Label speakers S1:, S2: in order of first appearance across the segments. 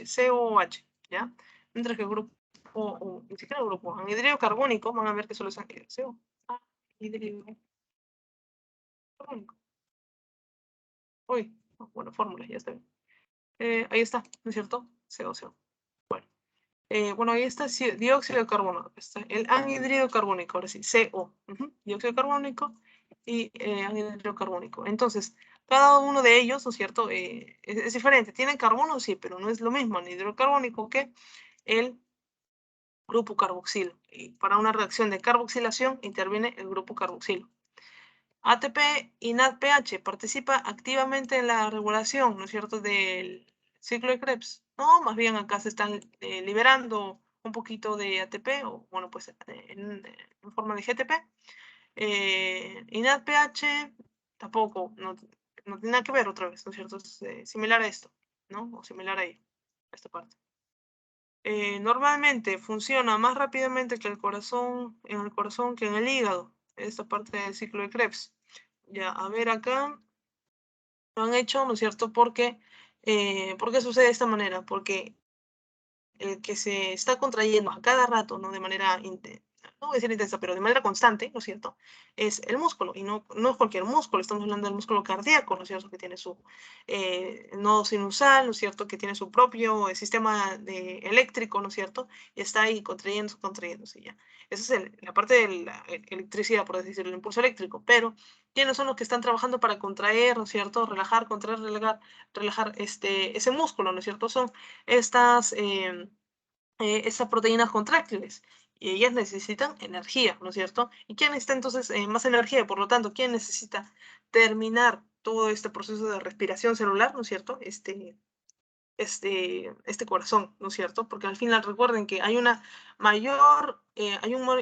S1: COH, ¿ya? Mientras que el grupo, o ni siquiera el grupo, anhidrido carbónico, van a ver que solo es CO. Anhidrido carbónico. Uy, bueno, fórmula, ya está bien. Ahí está, ¿no es cierto? CO. Bueno, ahí está dióxido de carbono. Está el anhidrido carbónico, ahora sí, CO. Dióxido de carbónico y anhidrido carbónico. Entonces, cada uno de ellos, ¿no es cierto? Es diferente. Tienen carbono, sí, pero no es lo mismo anhidrido carbónico que el grupo carboxilo. Y para una reacción de carboxilación interviene el grupo carboxilo. ATP y NADPH participa activamente en la regulación, ¿no es cierto?, del ciclo de Krebs. No, más bien acá se están liberando un poquito de ATP, o bueno, pues en forma de GTP. Y NADPH tampoco, no tiene nada que ver otra vez, ¿no es cierto? Es similar a esto, ¿no? O similar a esta parte. Normalmente funciona más rápidamente que en el corazón que en el hígado, esta parte del ciclo de Krebs. Ya, a ver acá, lo han hecho, ¿no es cierto? ¿Por qué sucede de esta manera? Porque el que se está contrayendo a cada rato, ¿no? De manera, no voy a decir intensa, pero de manera constante, ¿no es cierto? Es el músculo, y no es cualquier músculo, estamos hablando del músculo cardíaco, ¿no es cierto? Que tiene su nodo sinusal, ¿no es cierto? Que tiene su propio sistema eléctrico, ¿no es cierto? Y está ahí contrayéndose ya. Esa es la parte de la electricidad, por decirlo, el impulso eléctrico, pero ¿quiénes son los que están trabajando para contraer, ¿no es cierto? Relajar, contraer, relajar ese músculo, ¿no es cierto? Son estas proteínas contráctiles y ellas necesitan energía, ¿no es cierto? ¿Y quién necesita entonces más energía? Por lo tanto, ¿quién necesita terminar todo este proceso de respiración celular, ¿no es cierto? Este corazón, ¿no es cierto? Porque al final recuerden que hay un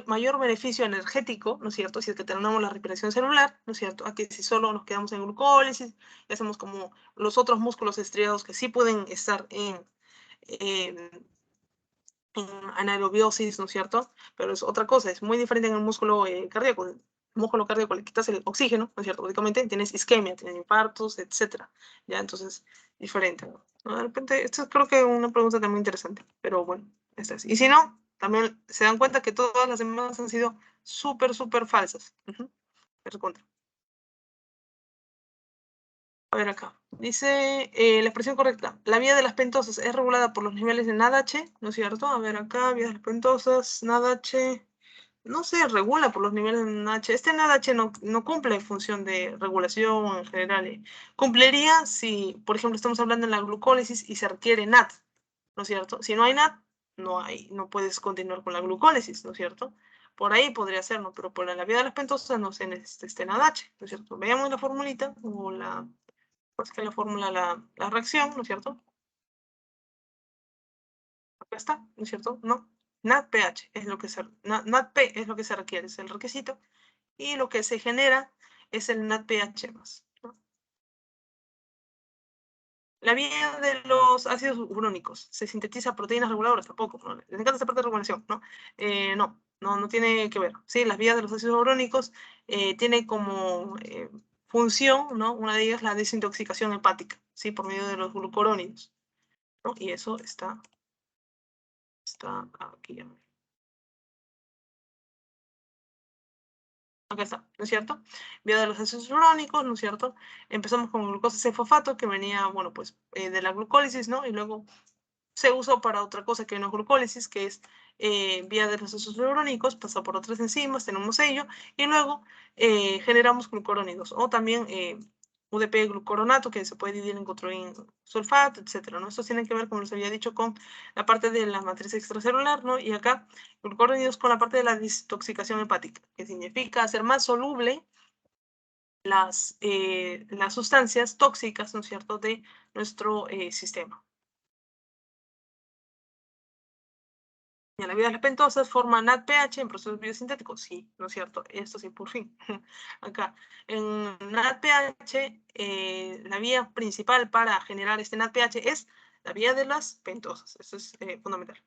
S1: mayor beneficio energético, ¿no es cierto? Si es que tenemos la respiración celular, ¿no es cierto? A que si solo nos quedamos en glucólisis y hacemos como los otros músculos estriados que sí pueden estar en anaerobiosis, ¿no es cierto? Pero es otra cosa, es muy diferente en el músculo cardíaco. El músculo cardíaco le quitas el oxígeno, ¿no es cierto? Básicamente tienes isquemia, tienes infartos, etcétera. Ya, entonces, diferente, ¿no? De repente, esto creo que es una pregunta también interesante, pero bueno, esta es. Y si no, también se dan cuenta que todas las demás han sido súper, súper falsas. Pero contra. A ver acá. Dice la expresión correcta. La vía de las pentosas es regulada por los niveles de NADH, ¿no es cierto? A ver acá, vía de las pentosas, NADH. No se regula por los niveles de NADH. Este NADH no cumple función de regulación en general. Cumpliría si, por ejemplo, estamos hablando en la glucólisis y se requiere NAD, ¿no es cierto? Si no hay NAD, no puedes continuar con la glucólisis, ¿no es cierto? Por ahí podría ser, ¿no? Pero por la vía de las pentosas no se necesita este NADH, ¿no es cierto? Veamos la formulita o pues que la fórmula, la reacción, ¿no es cierto? Acá está, ¿no es cierto? No. NADPH es lo que NADP es lo que se requiere, es el requisito, y lo que se genera es el NADPH más, ¿no? La vía de los ácidos urónicos, ¿se sintetiza proteínas reguladoras? Tampoco, ¿no? Les encanta esta parte de regulación, ¿no? No tiene que ver. Sí, las vías de los ácidos urónicos tienen como función, ¿no? Una de ellas la desintoxicación hepática, ¿sí? Por medio de los glucurónidos, ¿no? Y eso está aquí. Acá está, ¿no es cierto? Vía de los ácidos urónicos, ¿no es cierto? Empezamos con glucosa C-fosfato, que venía, bueno, pues de la glucólisis, ¿no? Y luego se usó para otra cosa que no es glucólisis, que es vía de los ácidos urónicos, pasa por otras enzimas, tenemos ello, y luego generamos glucurónidos, o también UDP glucoronato, que se puede dividir en cotroín sulfato, etcétera, ¿no? Esto tiene que ver, como les había dicho, con la parte de la matriz extracelular, ¿no? Y acá, glucurónidos con la parte de la desintoxicación hepática, que significa hacer más soluble las sustancias tóxicas, ¿no es cierto?, de nuestro sistema. Y la vida de las pentosas forma NADPH en procesos biosintéticos. Sí, ¿no es cierto? Esto sí, por fin. Acá. En NADPH, la vía principal para generar este NADPH es la vía de las pentosas. Eso es fundamental.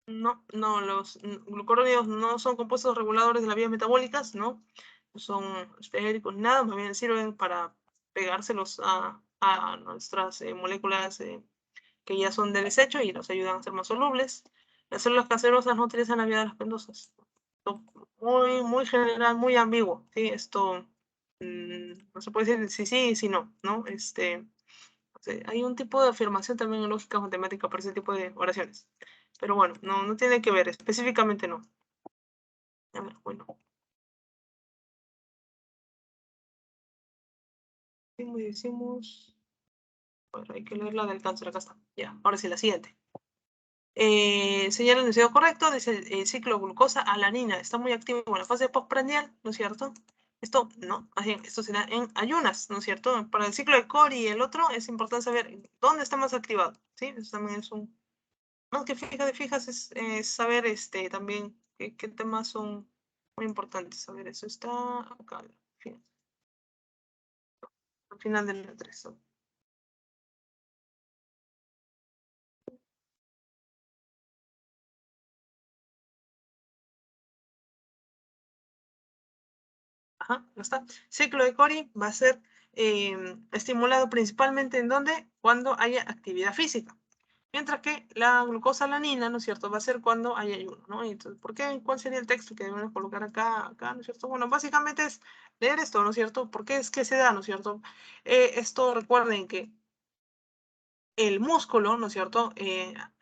S1: No, los glucurónidos no son compuestos reguladores de las vías metabólicas, ¿no? No son esféricos ni nada, más bien sirven para pegárselos a nuestras moléculas que ya son de desecho y nos ayudan a ser más solubles. Las células cancerosas no utilizan la vía de las pendosas. Muy general, muy ambiguo, ¿sí? Esto no se puede decir sí y sí no, ¿no? Hay un tipo de afirmación también en lógica matemática para ese tipo de oraciones. Pero bueno, no tiene que ver, específicamente no. A ver, bueno. Decimos. Bueno, hay que leer la del cáncer, acá está. Ya, ahora sí, la siguiente. Señala el enunciado correcto, dice el ciclo glucosa-alanina está muy activo en la fase postprandial, ¿no es cierto? Esto no, esto se da en ayunas, ¿no es cierto? Para el ciclo de Cori y el otro es importante saber dónde está más activado, ¿sí? Eso también es un... Más que fijas es saber también qué temas son muy importantes. A ver, eso está acá, al final del la 3. Ajá, no está. Ciclo de Cori va a ser estimulado principalmente en donde, cuando haya actividad física. Mientras que la glucosalanina, ¿no es cierto?, va a ser cuando haya ayuno, ¿no? Entonces, ¿por qué? ¿Cuál sería el texto que debemos colocar acá, ¿no es cierto? Bueno, básicamente es leer esto, ¿no es cierto? ¿Por qué es que se da, ¿no es cierto? Esto recuerden que el músculo, ¿no es cierto?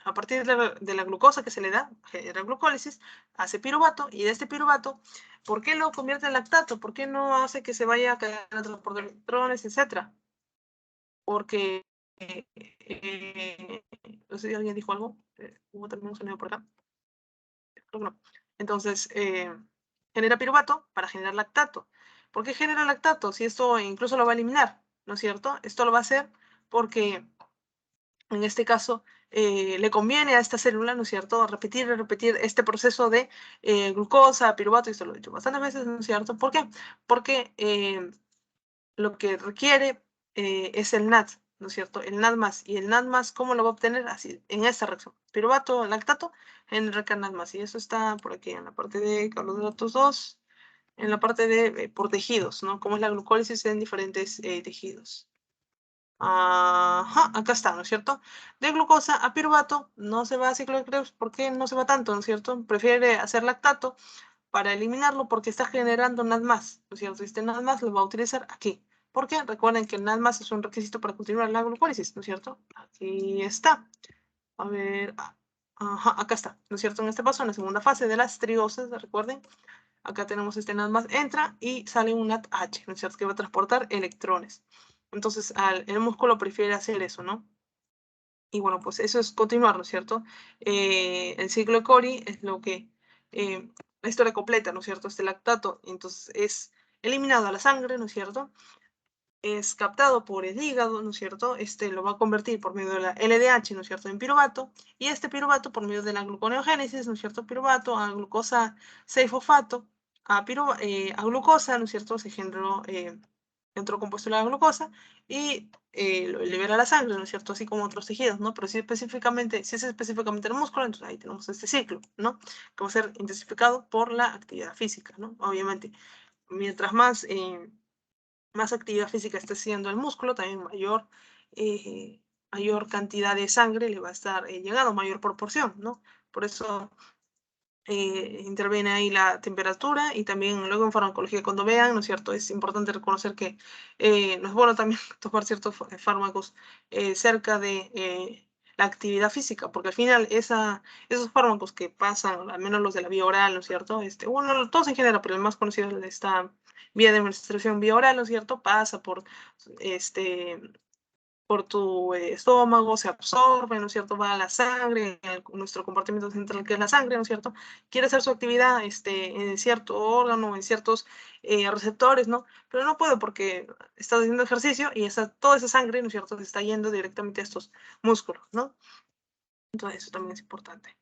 S1: A partir de la glucosa que se le da, genera glucólisis, hace piruvato, y de este piruvato, ¿por qué lo convierte en lactato? ¿Por qué no hace que se vaya a caer a transportar electrones, etcétera? Porque, no sé si alguien dijo algo, hubo también un sonido por acá, creo que no. Entonces, genera piruvato para generar lactato. ¿Por qué genera lactato? Si esto incluso lo va a eliminar, ¿no es cierto? Esto lo va a hacer porque en este caso, le conviene a esta célula, ¿no es cierto?, repetir este proceso de glucosa, piruvato, y esto lo he dicho bastantes veces, ¿no es cierto? ¿Por qué? Porque lo que requiere es el NAD, ¿no es cierto? El NAD más. Y el NAD más, ¿cómo lo va a obtener? Así, en esta reacción. Piruvato, lactato, genera NAD más. Y eso está por aquí, en la parte de carbohidratos 2, en la parte de por tejidos, ¿no? Cómo es la glucólisis en diferentes tejidos. Ajá, acá está, ¿no es cierto? De glucosa a piruvato no se va a ciclo de Krebs. ¿Por qué no se va tanto, no es cierto? Prefiere hacer lactato para eliminarlo porque está generando NAD+, ¿no es cierto? Este NAD+ lo va a utilizar aquí. ¿Por qué? Recuerden que el NAD+ es un requisito para continuar la glucólisis, ¿no es cierto? Aquí está. A ver, ajá, acá está, ¿no es cierto? En este paso, en la segunda fase de las triosas, recuerden, acá tenemos este NAD+, entra y sale un NADH, ¿no es cierto? Que va a transportar electrones. Entonces, el músculo prefiere hacer eso, ¿no? Y bueno, pues eso es continuar, ¿no es cierto? El ciclo de Cori es lo que la historia completa, ¿no es cierto? Este lactato, entonces es eliminado a la sangre, ¿no es cierto? Es captado por el hígado, ¿no es cierto? Lo va a convertir por medio de la LDH, ¿no es cierto?, en piruvato, y este piruvato por medio de la gluconeogénesis, ¿no es cierto?, piruvato a glucosa 6-fosfato, a glucosa, ¿no es cierto?, se generó, entró compuesto la glucosa y lo libera a la sangre, ¿no es cierto?, así como otros tejidos, ¿no? Pero si es específicamente el músculo, entonces ahí tenemos este ciclo, ¿no?, que va a ser intensificado por la actividad física, ¿no? Obviamente, mientras más actividad física está haciendo el músculo, también mayor cantidad de sangre le va a estar llegando, mayor proporción, ¿no? Por eso interviene ahí la temperatura y también luego en farmacología cuando vean, ¿no es cierto? Es importante reconocer que no es bueno también tomar ciertos fármacos cerca de la actividad física, porque al final esos fármacos que pasan, al menos los de la vía oral, ¿no es cierto? Bueno, todos en general, pero el más conocido es esta vía de administración vía oral, ¿no es cierto? Pasa este, por tu estómago, se absorbe, ¿no es cierto? Va a la sangre, nuestro compartimento central que es la sangre, ¿no es cierto? Quiere hacer su actividad en cierto órgano, en ciertos receptores, ¿no? Pero no puede porque estás haciendo ejercicio y toda esa sangre, ¿no es cierto?, se está yendo directamente a estos músculos, ¿no? Entonces eso también es importante.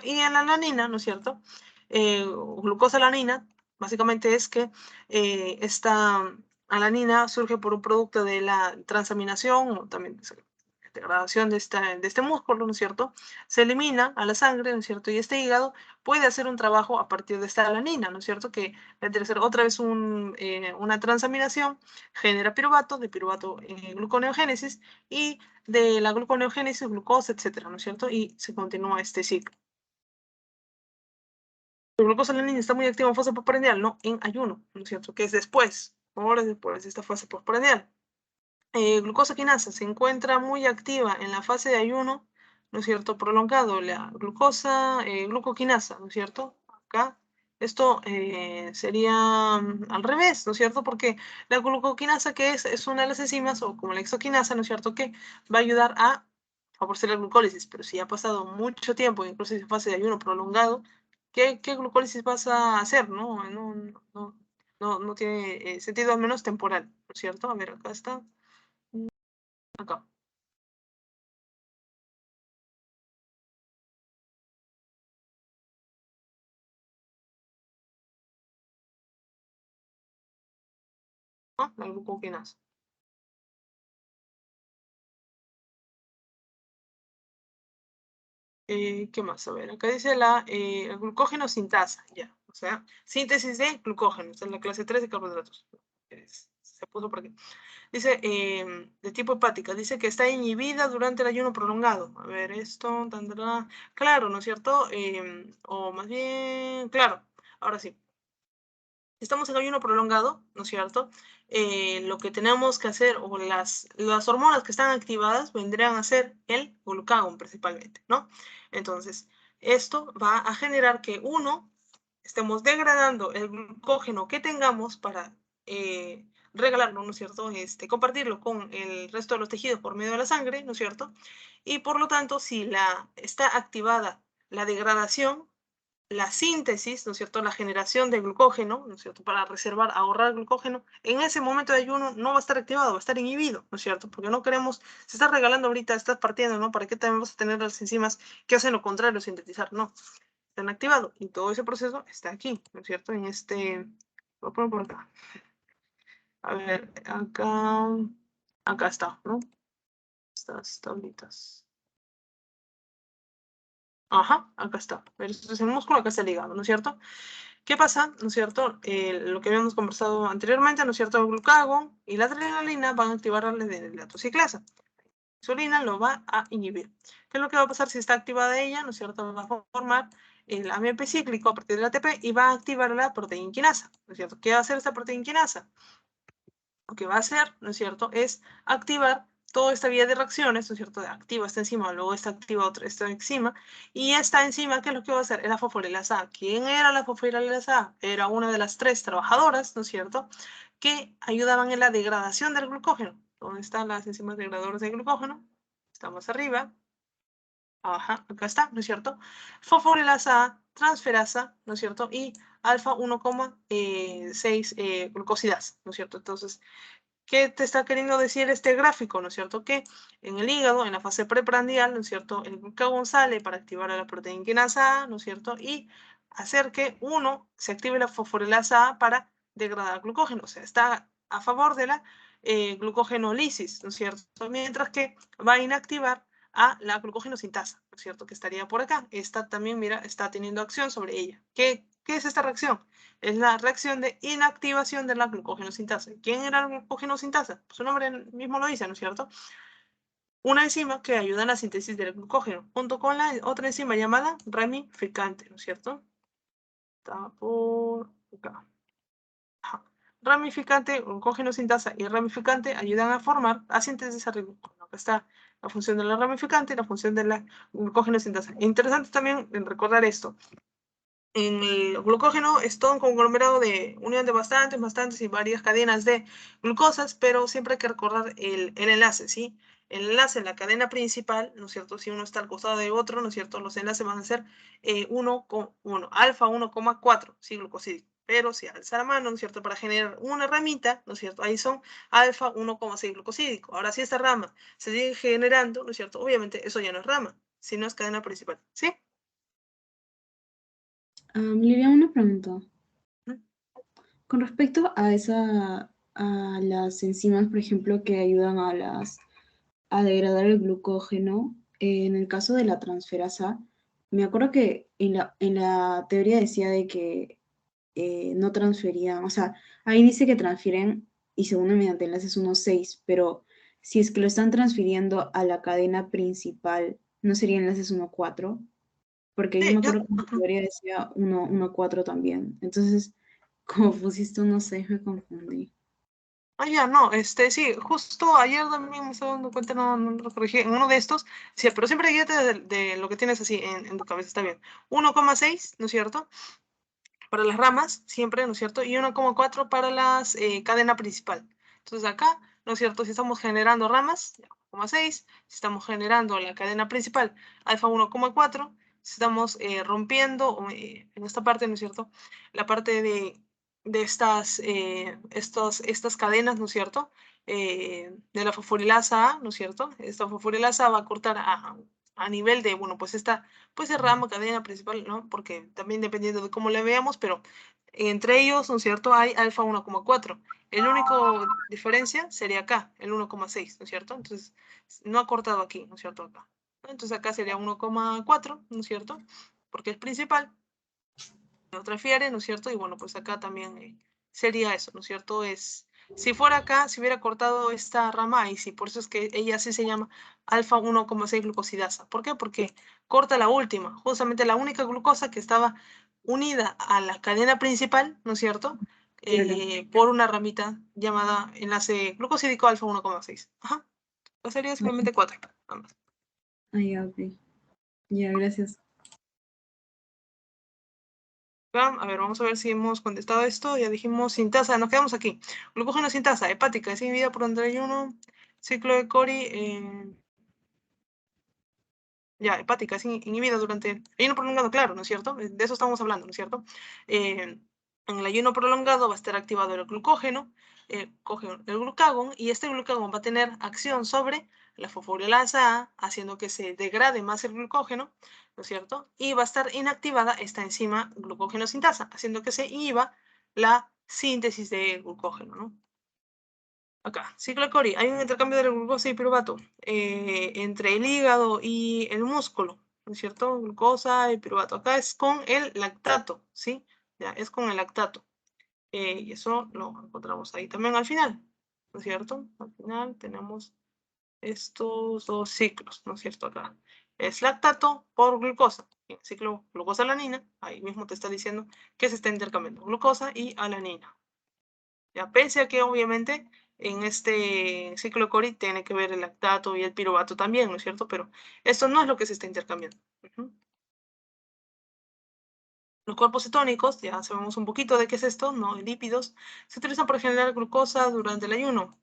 S1: Y en la alanina, ¿no es cierto? Glucosalanina, básicamente es que esta alanina surge por un producto de la transaminación, o también degradación de este músculo, ¿no es cierto? Se elimina a la sangre, ¿no es cierto? Y este hígado puede hacer un trabajo a partir de esta alanina, ¿no es cierto? Que va a hacer otra vez una transaminación, genera piruvato, de piruvato gluconeogénesis, y de la gluconeogénesis, glucosa, etcétera, ¿no es cierto? Y se continúa este ciclo. La glucosa alanina está muy activa en fase postprandial, no en ayuno, ¿no es cierto? Que es después, horas después de esta fase postprandial. Glucosa quinasa se encuentra muy activa en la fase de ayuno, ¿no es cierto? Prolongado, la glucosa, glucoquinasa, ¿no es cierto? Acá, esto sería al revés, ¿no es cierto? Porque la glucoquinasa, que es una de las enzimas, o como la hexoquinasa, ¿no es cierto? Que va a ayudar a favorecer la glucólisis, pero si ha pasado mucho tiempo, incluso en fase de ayuno prolongado, ¿qué glucólisis vas a hacer? No tiene sentido, al menos temporal, ¿no es cierto? A ver, acá está. Acá. ¿No? La glucoquinasa. ¿Qué más? A ver, acá dice el glucógeno sintasa, ya. O sea, síntesis de glucógeno. Esta es la clase 3 de carbohidratos. Se puso por aquí. Dice, de tipo hepática, dice que está inhibida durante el ayuno prolongado. A ver, esto tendrá. Claro, ¿no es cierto? O más bien, claro, ahora sí. Estamos en ayuno prolongado, ¿no es cierto? Lo que tenemos que hacer, o las hormonas que están activadas, vendrían a ser el glucagón principalmente, ¿no? Entonces, esto va a generar que estemos degradando el glucógeno que tengamos para regalarlo, ¿no es cierto? Compartirlo con el resto de los tejidos por medio de la sangre, ¿no es cierto? Y por lo tanto, si está activada la degradación, la síntesis, ¿no es cierto?, la generación de glucógeno, ¿no es cierto?, para reservar, ahorrar glucógeno, en ese momento de ayuno no va a estar activado, va a estar inhibido, ¿no es cierto?, porque no queremos, se está regalando ahorita, estás partiendo, ¿no?, ¿para qué también vas a tener las enzimas que hacen lo contrario, sintetizar? No, están activados, y todo ese proceso está aquí, ¿no es cierto?, lo pongo por acá, a ver, acá está, ¿no?, estas tablitas. Ajá, acá está. Esto es el músculo, acá está el hígado, ¿no es cierto? ¿Qué pasa? ¿No es cierto? Lo que habíamos conversado anteriormente, ¿no es cierto? El glucagón y la adrenalina van a activar la lactociclasa. La insulina lo va a inhibir. ¿Qué es lo que va a pasar si está activada ella? ¿No es cierto? Va a formar el AMP cíclico a partir del ATP y va a activar la proteína quinasa, ¿no es cierto? ¿Qué va a hacer esta proteína quinasa? Lo que va a hacer, ¿no es cierto?, es activar toda esta vía de reacciones, ¿no es cierto?, activa esta enzima, luego está activa esta enzima, y esta enzima, ¿qué es lo que va a hacer? Es la fosforilasa A. ¿Quién era la fosforilasa A? Era una de las 3 trabajadoras, ¿no es cierto?, que ayudaban en la degradación del glucógeno. ¿Dónde están las enzimas degradadoras del glucógeno? Estamos arriba. Ajá, acá está, ¿no es cierto? Fosforilasa A, transferasa, ¿no es cierto? Y alfa 1,6 glucosidasa, ¿no es cierto? Entonces, ¿qué te está queriendo decir este gráfico? ¿No es cierto? Que en el hígado, en la fase preprandial, ¿no es cierto?, el glucagón sale para activar a la proteína quinasa A, ¿no es cierto?, y hacer que se active la fosforilasa A para degradar glucógeno. O sea, está a favor de la glucogenólisis, ¿no es cierto? Mientras que va a inactivar a la glucógeno-sintasa, ¿no es cierto?, que estaría por acá. Esta también, mira, está teniendo acción sobre ella. ¿Qué es esta reacción? Es la reacción de inactivación de la glucógeno-sintasa. ¿Quién era la glucógeno-sintasa? Su nombre mismo lo dice, ¿no es cierto? Una enzima que ayuda en la síntesis del glucógeno, junto con la otra enzima llamada ramificante, ¿no es cierto? Está por acá. Ajá. Ramificante, glucógeno-sintasa y ramificante ayudan a formar, a sintetizar el glucógeno. Acá está la función de la ramificante y la función de la glucógeno-sintasa. Interesante también recordar esto. En el glucógeno es todo un conglomerado de unión de bastantes y varias cadenas de glucosas, pero siempre hay que recordar el enlace, ¿sí? El enlace en la cadena principal, ¿no es cierto? Si uno está al costado de otro, ¿no es cierto?, los enlaces van a ser 1,1, alfa 1,4, ¿sí? Glucosídico. Pero si alza la mano, ¿no es cierto?, para generar una ramita, ¿no es cierto?, ahí son alfa 1,6 glucosídico. Ahora, si esta rama se sigue generando, ¿no es cierto?, obviamente eso ya no es rama, sino es cadena principal, ¿sí?
S2: Lilia, una pregunta.
S1: ¿Mm?
S2: Con respecto a las enzimas, por ejemplo, que ayudan a a degradar el glucógeno. En el caso de la transferasa, me acuerdo que en la teoría decía de que no transferían, o sea, ahí dice que transfieren y se unen mediante enlaces 1,6, pero si es que lo están transfiriendo a la cadena principal, ¿no sería enlaces 1,4? Porque yo
S1: Sí,
S2: me acuerdo que en la teoría decía 1,4 también. Entonces, como pusiste 1,6, me confundí.
S1: Ah, ya, no, sí, justo ayer también me estaba dando cuenta, no lo corregí, en uno de estos, sí, pero siempre guíate de lo que tienes así en tu cabeza, está bien. 1,6, ¿no es cierto? Para las ramas, siempre, ¿no es cierto? Y 1,4 para las cadena principal. Entonces acá, ¿no es cierto? Si estamos generando ramas, 1,6, si estamos generando la cadena principal, alfa 1,4, si estamos rompiendo en esta parte, ¿no es cierto? La parte de estas cadenas, ¿no es cierto? De la fosforilasa A, ¿no es cierto? Esta fosforilasa va a cortar a nivel de, bueno, pues esta puede ser rama, cadena principal, ¿no? Porque también dependiendo de cómo le veamos, pero entre ellos, ¿no es cierto? Hay alfa 1,4. El único diferencia sería acá, el 1,6, ¿no es cierto? Entonces, no ha cortado aquí, ¿no es cierto? Acá. Entonces acá sería 1,4, ¿no es cierto? Porque es principal, lo transfiere, ¿no es cierto? Y bueno, pues acá también sería eso, ¿no es cierto? Si fuera acá, si hubiera cortado esta rama, y sí, por eso es que ella así se llama alfa 1,6 glucosidasa. ¿Por qué? Porque corta la última, justamente la única glucosa que estaba unida a la cadena principal, ¿no es cierto?
S2: Claro.
S1: Por una ramita llamada enlace glucosídico alfa 1,6. Ajá. Pues sería
S2: Ah,
S1: simplemente 4. Nada más.
S2: ya, ok. Ya, gracias.
S1: A ver, vamos a ver si hemos contestado esto. Ya dijimos sintasa, nos quedamos aquí. Glucógeno sintasa, hepática, es inhibida por ayuno. Ciclo de Cori, ya, hepática, es inhibida durante el ayuno prolongado, claro, ¿no es cierto? De eso estamos hablando, ¿no es cierto? En el ayuno prolongado va a estar activado el glucógeno, coge el glucagón, y este glucagón va a tener acción sobre la fosforilasa A, haciendo que se degrade más el glucógeno, ¿no es cierto? Y va a estar inactivada esta enzima glucógeno sintasa, haciendo que se inhiba la síntesis de glucógeno, ¿no? Acá, ciclo de Cori, hay un intercambio de glucosa y piruvato entre el hígado y el músculo, ¿no es cierto? Glucosa y piruvato. Acá es con el lactato, ¿sí? Ya, es con el lactato. Y eso lo encontramos ahí también al final, ¿no es cierto? Al final tenemos estos dos ciclos, ¿no es cierto? Acá es lactato por glucosa. En el ciclo glucosa-alanina, ahí mismo te está diciendo que se está intercambiando glucosa y alanina. Ya, pese a que obviamente en este ciclo de Cori tiene que ver el lactato y el piruvato también, ¿no es cierto? Pero esto no es lo que se está intercambiando. Los cuerpos cetónicos, ya sabemos un poquito de qué es esto, ¿no? Lípidos, se utilizan para generar glucosa durante el ayuno.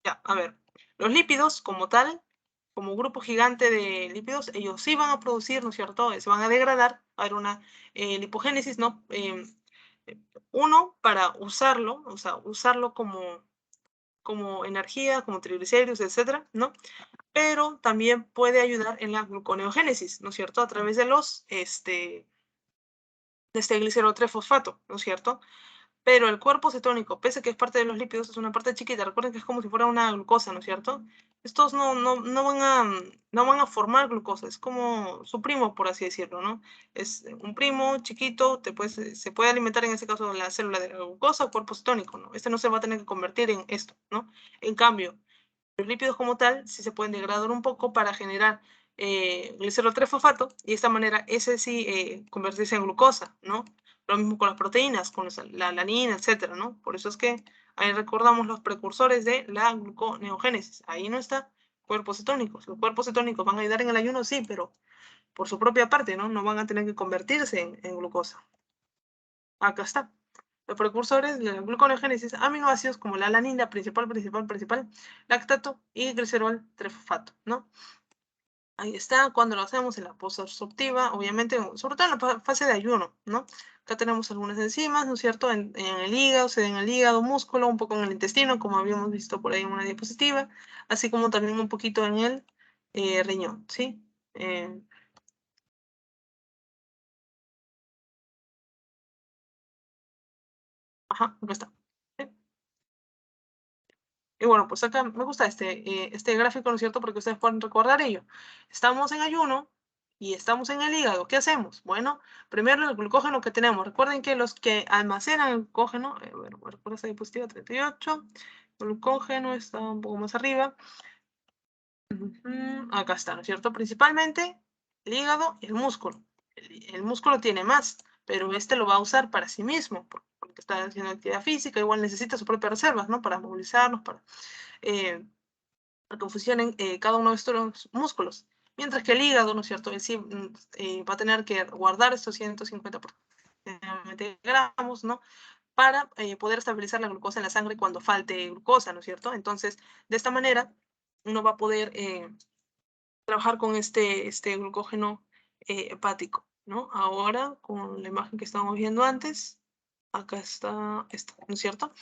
S1: Ya, a ver, los lípidos como tal, como grupo gigante de lípidos, ellos sí van a producir, ¿no es cierto? Se van a degradar, va a haber una lipogénesis, ¿no? Uno, para usarlo, o sea, usarlo como energía, como triglicéridos, etcétera, ¿no? Pero también puede ayudar en la gluconeogénesis, ¿no es cierto? A través de de este glicerol 3-fosfato, ¿no es cierto? Pero el cuerpo cetónico, pese a que es parte de los lípidos, es una parte chiquita. Recuerden que es como si fuera una glucosa, ¿no es cierto? Estos no van a formar glucosa, es como su primo, por así decirlo, ¿no? Es un primo chiquito, se puede alimentar en este caso la célula de la glucosa o cuerpo cetónico, ¿no? Este no se va a tener que convertir en esto, ¿no? En cambio, los lípidos como tal sí se pueden degradar un poco para generar glicerol 3-fosfato, y de esta manera ese sí convertirse en glucosa, ¿no? Lo mismo con las proteínas, con la alanina, etcétera, ¿no? Por eso es que ahí recordamos los precursores de la gluconeogénesis. Ahí no está cuerpos cetónicos. Los cuerpos cetónicos van a ayudar en el ayuno, sí, pero por su propia parte, ¿no? No van a tener que convertirse en glucosa. Acá está. Los precursores de la gluconeogénesis, aminoácidos como la alanina, principal, lactato y glicerol trifosfato, ¿no? Ahí está, cuando lo hacemos en la post-absortiva, obviamente, sobre todo en la fase de ayuno, ¿no? Acá tenemos algunas enzimas, ¿no es cierto? En el hígado, se en el hígado, músculo, un poco en el intestino, como habíamos visto por ahí en una diapositiva, así como también un poquito en el riñón, ¿sí? Ajá, acá está. ¿Sí? Y bueno, pues acá me gusta este gráfico, ¿no es cierto? Porque ustedes pueden recordar ello. Estamos en ayuno y estamos en el hígado. ¿Qué hacemos? Bueno, primero el glucógeno que tenemos. Recuerden que los que almacenan el glucógeno, bueno, recuerda esa diapositiva 38, el glucógeno está un poco más arriba. Acá está, ¿no es cierto? Principalmente el hígado y el músculo. El músculo tiene más, pero este lo va a usar para sí mismo, porque está haciendo actividad física, igual necesita sus propias reservas, ¿no? Para movilizarnos, para que funcionen cada uno de estos músculos. Mientras que el hígado, ¿no es cierto? Él sí va a tener que guardar estos 150 gramos, ¿no? Para poder estabilizar la glucosa en la sangre cuando falte glucosa, ¿no es cierto? Entonces, de esta manera, uno va a poder trabajar con este glucógeno hepático, ¿no? Ahora, con la imagen que estábamos viendo antes, acá está esto, ¿no es cierto?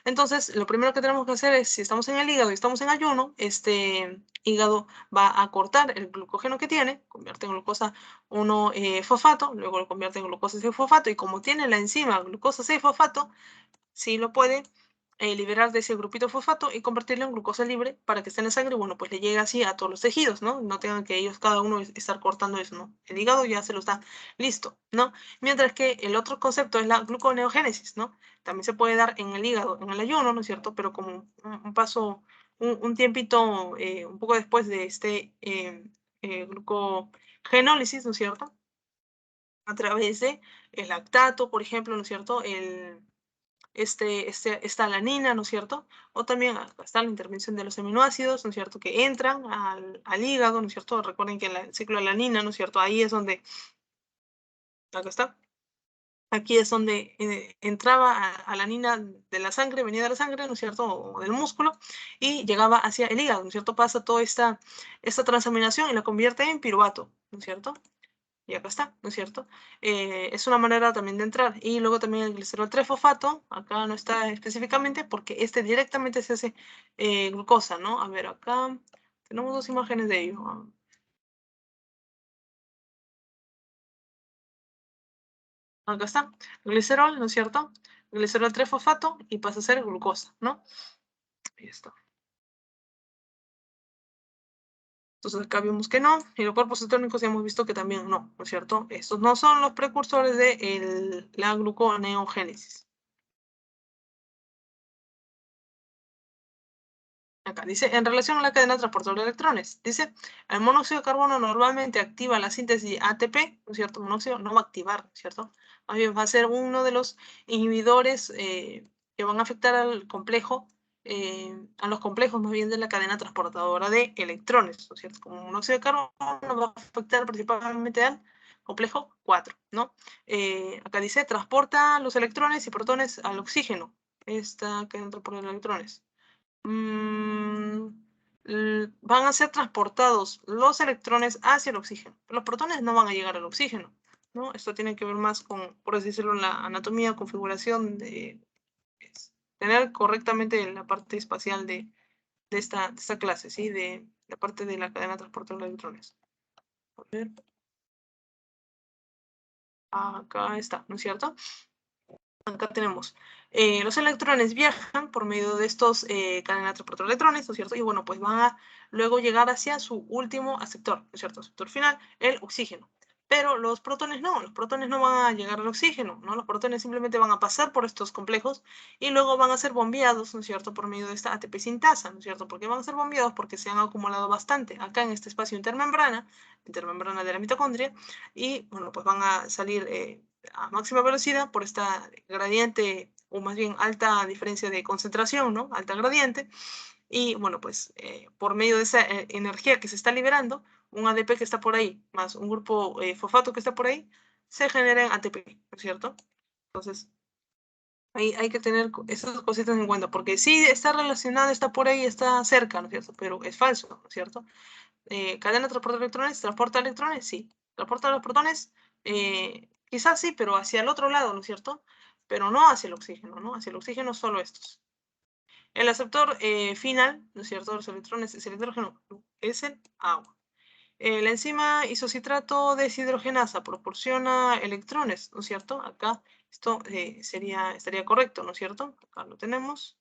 S1: Entonces, lo primero que tenemos que hacer es, si estamos en el hígado y estamos en ayuno, este hígado va a cortar el glucógeno que tiene, convierte en glucosa 1-fosfato, luego lo convierte en glucosa 6-fosfato, y como tiene la enzima glucosa 6-fosfato, sí lo puede liberar de ese grupito fosfato y convertirlo en glucosa libre para que esté en la sangre y bueno, pues le llegue así a todos los tejidos, ¿no? No tengan que ellos cada uno estar cortando eso, ¿no? El hígado ya se lo está listo, ¿no? Mientras que el otro concepto es la gluconeogénesis, ¿no? También se puede dar en el hígado, en el ayuno, ¿no es cierto? Pero como un paso, un tiempito, un poco después de este glucogenólisis, ¿no es cierto? A través de el lactato, por ejemplo, ¿no es cierto? Esta alanina, ¿no es cierto? O también acá está la intervención de los aminoácidos, ¿no es cierto? Que entran al hígado, ¿no es cierto? Recuerden que el ciclo de alanina, ¿no es cierto? Ahí es donde, acá está, aquí es donde entraba a la alanina de la sangre, venía de la sangre, ¿no es cierto? O del músculo, y llegaba hacia el hígado, ¿no es cierto? Pasa toda esta transaminación y la convierte en piruvato, ¿no es cierto? Y acá está, ¿no es cierto? Es una manera también de entrar. Y luego también el glicerol 3-fosfato, acá no está específicamente porque este directamente se hace glucosa, ¿no? A ver, acá tenemos dos imágenes de ello. Acá está, glicerol, ¿no es cierto? Glicerol 3-fosfato y pasa a ser glucosa, ¿no? Ahí está. Entonces acá vimos que no, y los cuerpos cetónicos ya hemos visto que también no, ¿no es cierto? Estos no son los precursores de la gluconeogénesis. Acá dice, en relación a la cadena transportadora de electrones, dice, el monóxido de carbono normalmente activa la síntesis de ATP, ¿no es cierto? Monóxido no va a activar, ¿no es cierto? Más bien va a ser uno de los inhibidores que van a afectar al complejo, a los complejos más bien de la cadena transportadora de electrones, ¿no es cierto? Como monóxido de carbono va a afectar principalmente al complejo 4, ¿no? Acá dice, transporta los electrones y protones al oxígeno, esta cadena transportadora de electrones. Van a ser transportados los electrones hacia el oxígeno. Los protones no van a llegar al oxígeno, ¿no? Esto tiene que ver más con, por así decirlo, la anatomía, configuración de tener correctamente la parte espacial de esta clase, ¿sí? De la parte de la cadena transportadora de electrones. A ver. Acá está, ¿no es cierto? Acá tenemos, los electrones viajan por medio de estos cadenas transportadora de electrones, ¿no es cierto? Y bueno, pues van a luego llegar hacia su último aceptor, ¿no es cierto? Aceptor final, el oxígeno. Pero los protones no van a llegar al oxígeno, ¿no? Los protones simplemente van a pasar por estos complejos y luego van a ser bombeados, ¿no es cierto? Por medio de esta ATP sintasa, ¿no es cierto? ¿Por qué van a ser bombeados? Porque se han acumulado bastante acá en este espacio intermembrana de la mitocondria, y bueno, pues van a salir a máxima velocidad por esta gradiente, o más bien alta diferencia de concentración, ¿no? Alta gradiente. Y bueno, pues por medio de esa energía que se está liberando, un ADP que está por ahí, más un grupo fosfato que está por ahí, se generan ATP, ¿no es cierto? Entonces, ahí hay que tener esas cositas en cuenta, porque sí está relacionada, está por ahí, está cerca, ¿no es cierto? Pero es falso, ¿no es cierto? Cadena de transporte de electrones, transporta electrones, sí. Transporta los protones, quizás sí, pero hacia el otro lado, ¿no es cierto? Pero no hacia el oxígeno, ¿no? Hacia el oxígeno solo estos. El aceptor final, ¿no es cierto? Los electrones es el hidrógeno, es el agua. La enzima isocitrato deshidrogenasa proporciona electrones, ¿no es cierto? Acá esto estaría correcto, ¿no es cierto? Acá lo tenemos.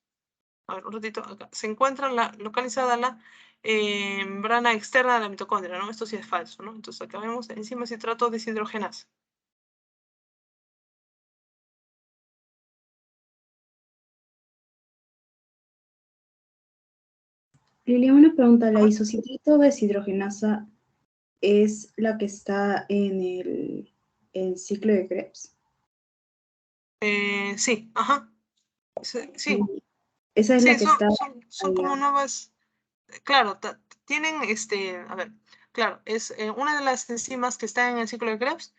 S1: a ver, un ratito, acá, se encuentra localizada la membrana externa de la mitocondria, ¿no? Esto sí es falso, ¿no? Entonces acá vemos enzima citrato deshidrogenasa.
S2: Lilia, una pregunta, ¿la isocitrato deshidrogenasa es la que está en el ciclo de Krebs?
S1: Sí, ajá, sí,
S2: Esa es la
S1: sí,
S2: que está
S1: son como
S2: allá.
S1: nuevas. Claro, tienen, a ver, claro, es una de las enzimas que está en el ciclo de Krebs,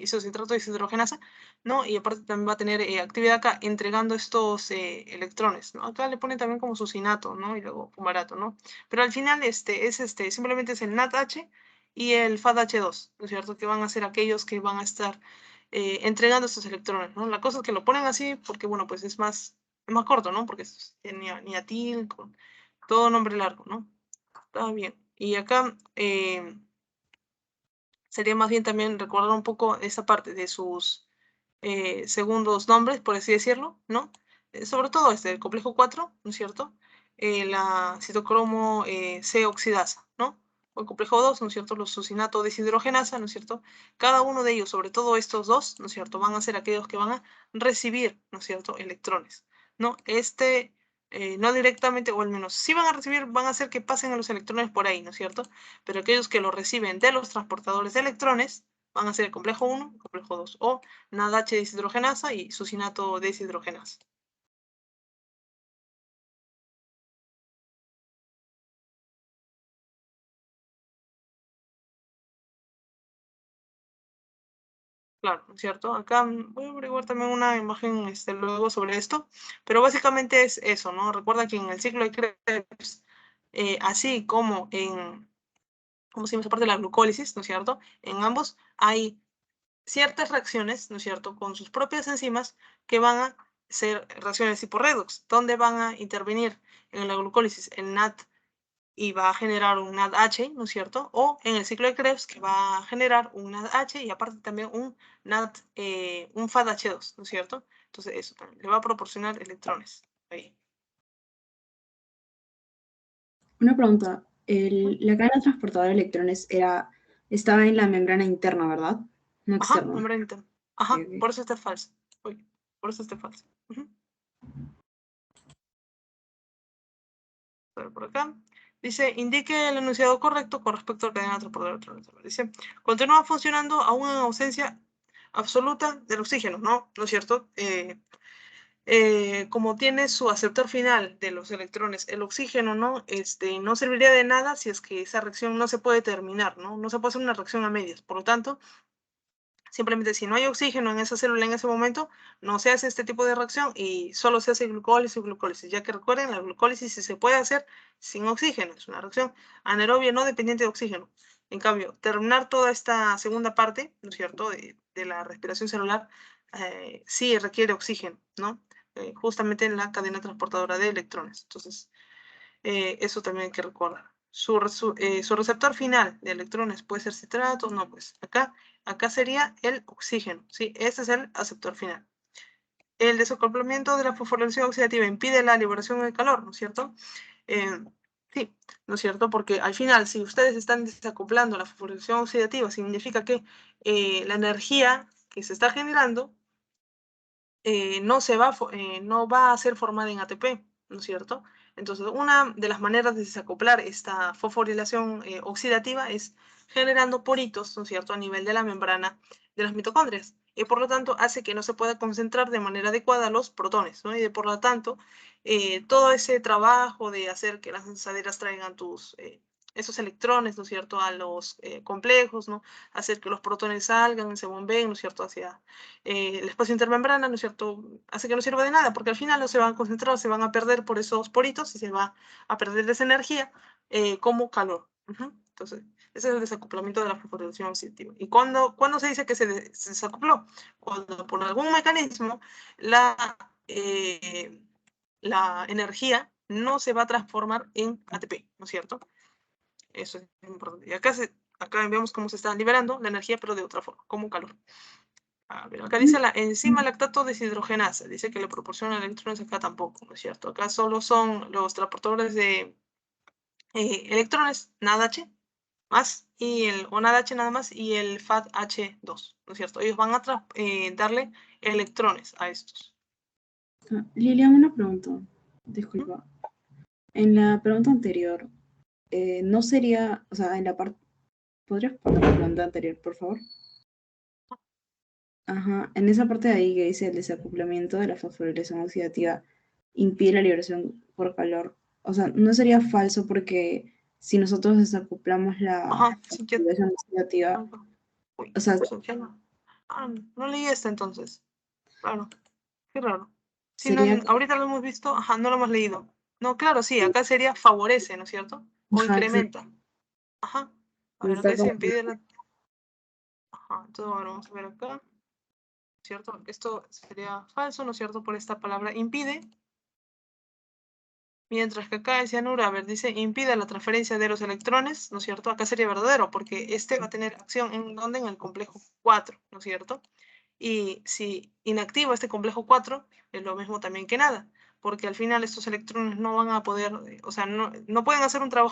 S1: isocitrato deshidrogenasa, ¿no? Y aparte también va a tener actividad acá entregando estos electrones, ¿no? Acá le ponen también como sucinato, ¿no? Y luego fumarato, ¿no? Pero al final simplemente es el NADH y el FADH2, ¿no es cierto? Que van a ser aquellos que van a estar entregando estos electrones, ¿no? La cosa es que lo ponen así porque, bueno, pues es más corto, ¿no? Porque es niatil, con todo nombre largo, ¿no? Está bien. Y acá sería más bien también recordar un poco esa parte de sus segundos nombres, por así decirlo, ¿no? Sobre todo el complejo 4, ¿no es cierto? La citocromo C oxidasa, ¿no? O el complejo 2, ¿no es cierto? Los sucinato deshidrogenasa, ¿no es cierto? Cada uno de ellos, sobre todo estos dos, ¿no es cierto? Van a ser aquellos que van a recibir, ¿no es cierto? Electrones, ¿no? No directamente, o al menos sí van a recibir, van a hacer que pasen a los electrones por ahí, ¿no es cierto? Pero aquellos que los reciben de los transportadores de electrones van a ser el complejo 1, el complejo 2, o NADH deshidrogenasa y sucinato deshidrogenasa. Claro, ¿no es cierto? Acá voy a averiguar también una imagen luego sobre esto, pero básicamente es eso, ¿no? Recuerda que en el ciclo de Krebs, así como ¿cómo se llama esa parte de la glucólisis, ¿no es cierto? En ambos hay ciertas reacciones, ¿no es cierto?, con sus propias enzimas que van a ser reacciones tipo redox, donde van a intervenir en la glucólisis el NAD y va a generar un NADH, ¿no es cierto? O en el ciclo de Krebs que va a generar un NADH y aparte también un FADH2, ¿no es cierto? Entonces eso también le va a proporcionar electrones. Ahí.
S2: Una pregunta, la cadena transportadora de electrones estaba en la membrana interna, ¿verdad? No
S1: Ajá,
S2: externa.
S1: membrana interna.
S2: Ok,
S1: Ajá,
S2: ok.
S1: por eso está falso. Uy, por eso está falso. A ver, por acá. Dice, indique el enunciado correcto con respecto a la cadena transportadora de electrones. Dice, continúa funcionando aún en ausencia absoluta del oxígeno, ¿no? ¿No es cierto? Como tiene su aceptor final de los electrones, el oxígeno, ¿no? No serviría de nada si es que esa reacción no se puede terminar, ¿no? No se puede hacer una reacción a medias. Por lo tanto, simplemente si no hay oxígeno en esa célula en ese momento, no se hace este tipo de reacción y solo se hace glucólisis, ya que recuerden, la glucólisis sí se puede hacer sin oxígeno, es una reacción anaerobia no dependiente de oxígeno. En cambio, terminar toda esta segunda parte, ¿no es cierto?, de la respiración celular, sí requiere oxígeno, ¿no? Justamente en la cadena transportadora de electrones. Entonces, eso también hay que recordar. Su receptor final de electrones puede ser citrato, no, pues acá sería el oxígeno, ¿sí? Ese es el aceptor final. El desacoplamiento de la fosforilación oxidativa impide la liberación de calor, ¿no es cierto? Sí, ¿no es cierto? Porque al final, si ustedes están desacoplando la fosforilación oxidativa, significa que la energía que se está generando no va a ser formada en ATP, ¿no es cierto? Entonces, una de las maneras de desacoplar esta fosforilación oxidativa es generando poritos, ¿no es cierto?, a nivel de la membrana de las mitocondrias. Y por lo tanto, hace que no se pueda concentrar de manera adecuada los protones, ¿no? Y por lo tanto, todo ese trabajo de hacer que las lanzaderas traigan esos electrones, ¿no es cierto?, a los complejos, ¿no? Hacer que los protones salgan, se bombeen, ¿no es cierto?, hacia el espacio intermembrana, ¿no es cierto?, hace que no sirva de nada, porque al final no se van a concentrar, se van a perder por esos poritos y se va a perder esa energía como calor. Entonces, ese es el desacoplamiento de la fosforilación oxidativa. ¿Y cuándo se dice que se desacopló? Cuando por algún mecanismo eh, la energía no se va a transformar en ATP, ¿no es cierto? Eso es importante. Y acá vemos cómo se está liberando la energía, pero de otra forma, como calor. A ver, acá dice la enzima lactato deshidrogenasa. Dice que le proporciona electrones, acá tampoco, ¿no es cierto? Acá solo son los transportadores de electrones, NADH, más, o NADH nada más, y el FADH2, ¿no es cierto? Ellos van a darle electrones a estos.
S2: Lilian, una pregunta. Disculpa. En la pregunta anterior, no sería, o sea, en la parte... ¿Podrías poner la pregunta anterior, por favor? Ajá, en esa parte de ahí que dice el desacoplamiento de la fosforilación oxidativa impide la liberación por calor. O sea, no sería falso porque si nosotros desacoplamos la
S1: Ajá, sí que...
S2: fosforilación oxidativa,
S1: Uy,
S2: o sea,
S1: pues ya no. No leí esta entonces. Claro, qué raro. Sí, no,
S2: sería...
S1: ahorita lo hemos visto, ajá, no lo hemos leído. No, claro, sí, acá sería favorece, ¿no es cierto? O
S2: Ajá, exacto.
S1: incrementa. Ajá. A ver, acá
S2: Está
S1: dice
S2: como...
S1: impide la... Ajá, entonces bueno, vamos a ver acá. ¿Cierto? Esto sería falso, ¿no es cierto? Por esta palabra impide. Mientras que acá el cianuro, a ver, dice impide la transferencia de los electrones, ¿no es cierto? Acá sería verdadero, porque este va a tener acción en donde en el complejo 4, ¿no es cierto? Y si inactiva este complejo 4, es lo mismo también que nada, porque al final estos electrones no van a poder, o sea, no pueden hacer un trabajo